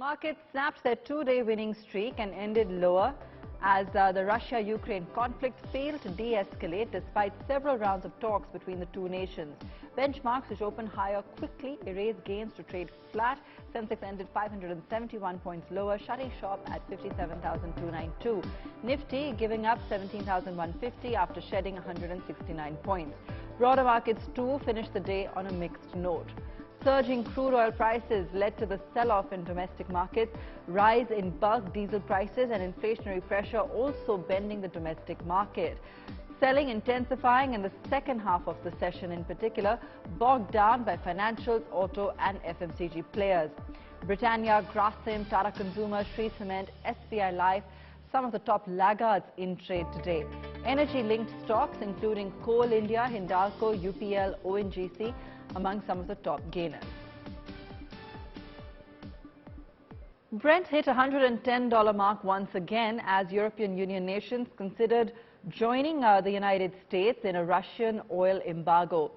Markets snapped their two-day winning streak and ended lower as the Russia-Ukraine conflict failed to de-escalate despite several rounds of talks between the two nations. Benchmarks, which opened higher, quickly erased gains to trade flat. Sensex ended 571 points lower, shutting shop at 57,292. Nifty giving up 17,150 after shedding 169 points. Broader markets too finished the day on a mixed note. Surging crude oil prices led to the sell-off in domestic markets, rise in bulk diesel prices and inflationary pressure also bending the domestic market. Selling intensifying in the second half of the session in particular, bogged down by financials, auto and FMCG players. Britannia, Grasim, Tata Consumer, Shree Cement, SBI Life, some of the top laggards in trade today. Energy-linked stocks including Coal India, Hindalco, UPL, ONGC among some of the top gainers. Brent hit $110 mark once again as European Union nations considered joining the United States in a Russian oil embargo.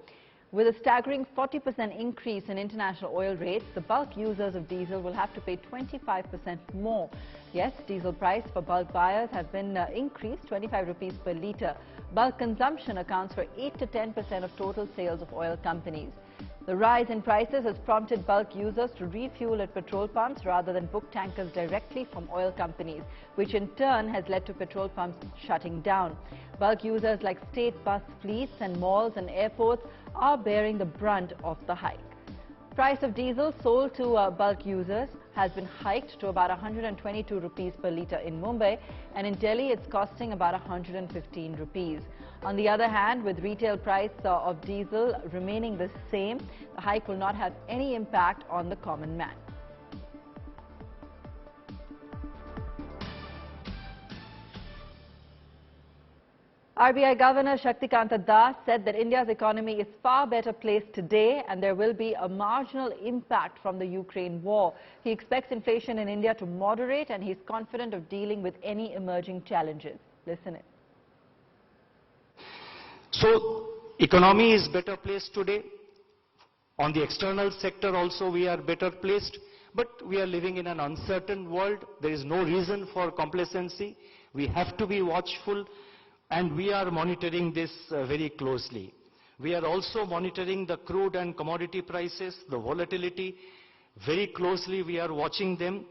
With a staggering 40% increase in international oil rates, the bulk users of diesel will have to pay 25% more. Yes, diesel price for bulk buyers has been increased 25 rupees per litre. Bulk consumption accounts for 8 to 10% of total sales of oil companies. The rise in prices has prompted bulk users to refuel at petrol pumps rather than book tankers directly from oil companies, which in turn has led to petrol pumps shutting down. Bulk users like state bus fleets and malls and airports are bearing the brunt of the hike. Price of diesel sold to bulk users has been hiked to about 122 rupees per litre in Mumbai, and in Delhi it's costing about 115 rupees. On the other hand, with retail price of diesel remaining the same, the hike will not have any impact on the common man. RBI Governor Shaktikanta Das said that India's economy is far better placed today and there will be a marginal impact from the Ukraine war. He expects inflation in India to moderate and he's confident of dealing with any emerging challenges. Listen in. So, economy is better placed today. On the external sector also we are better placed, but we are living in an uncertain world. There is no reason for complacency. We have to be watchful. And we are monitoring this very closely. We are also monitoring the crude and commodity prices, the volatility. Very closely we are watching them.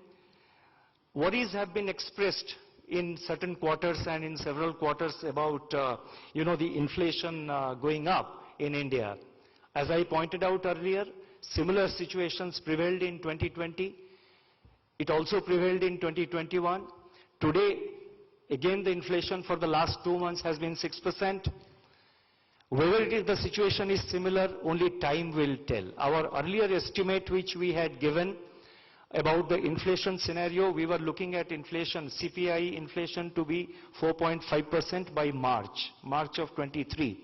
Worries have been expressed in certain quarters and in several quarters about, the inflation going up in India. As I pointed out earlier, similar situations prevailed in 2020. It also prevailed in 2021. Today, again, the inflation for the last 2 months has been 6%. Whether the situation is similar, only time will tell. Our earlier estimate which we had given about the inflation scenario, we were looking at inflation, CPI inflation to be 4.5% by March of 23.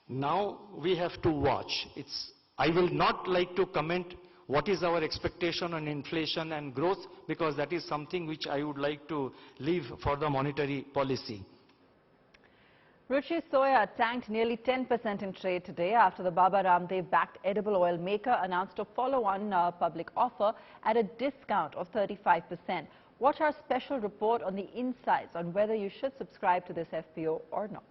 Now we have to watch. I will not like to comment what is our expectation on inflation and growth, because that is something which I would like to leave for the monetary policy. Ruchi Soya tanked nearly 10% in trade today after the Baba Ramdev-backed edible oil maker announced a follow-on public offer at a discount of 35%. Watch our special report on the insights on whether you should subscribe to this FPO or not.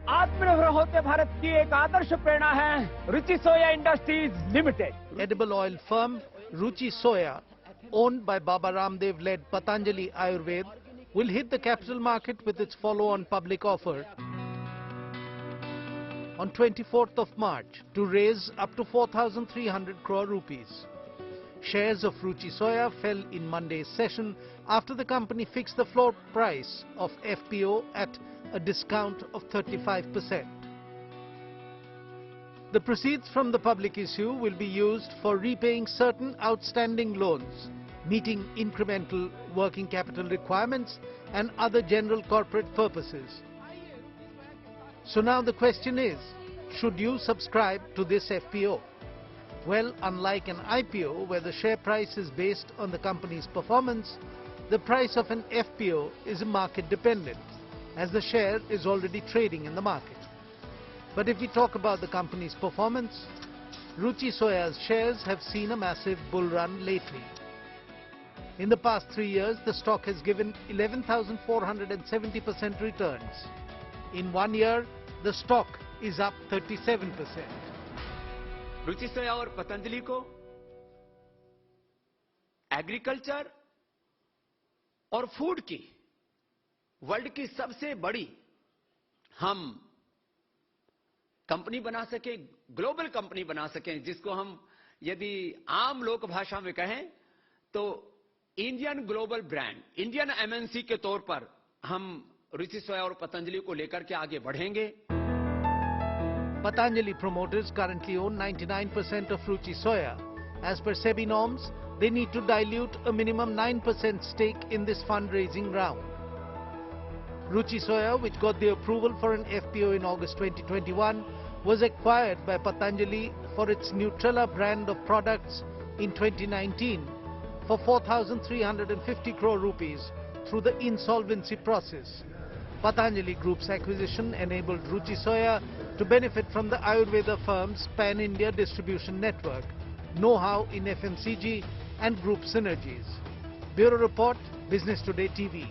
आत्मनिर्भर होते भारत की एक आदर्श प्रेरणा है Ruchi Soya industries limited. Edible oil firm Ruchi Soya, owned by Baba Ramdev-led Patanjali Ayurved, will hit the capital market with its follow-on public offer on 24th of March to raise up to 4,300 crore rupees. Shares of Ruchi Soya fell in Monday's session after the company fixed the floor price of FPO at a discount of 35%. The proceeds from the public issue will be used for repaying certain outstanding loans, meeting incremental working capital requirements and other general corporate purposes. So now the question is, should you subscribe to this FPO? Well, unlike an IPO where the share price is based on the company's performance, the price of an FPO is market dependent, as the share is already trading in the market. But if we talk about the company's performance, Ruchi Soya's shares have seen a massive bull run lately. In the past 3 years, the stock has given 11,470% returns. In 1 year, the stock is up 37%. रुचि सोया और पतंजलि को agriculture और food की world की सबसे बड़ी हम company बना सके, ग्लोबल कंपनी बना सकें, जिसको हम यदि आम लोक भाषा में कहें तो Indian global brand, Indian MNC के तौर पर हम रुचि सोया और पतंजलि को लेकर के आगे बढ़ेंगे। Patanjali promoters currently own 99% of Ruchi Soya. As per SEBI norms, they need to dilute a minimum 9% stake in this fundraising round. Ruchi Soya, which got the approval for an FPO in August 2021, was acquired by Patanjali for its Nutrela brand of products in 2019 for 4,350 crore rupees through the insolvency process. Patanjali Group's acquisition enabled Ruchi Soya to benefit from the Ayurveda firm's pan-India distribution network, know-how in FMCG and group synergies. Bureau Report, Business Today TV.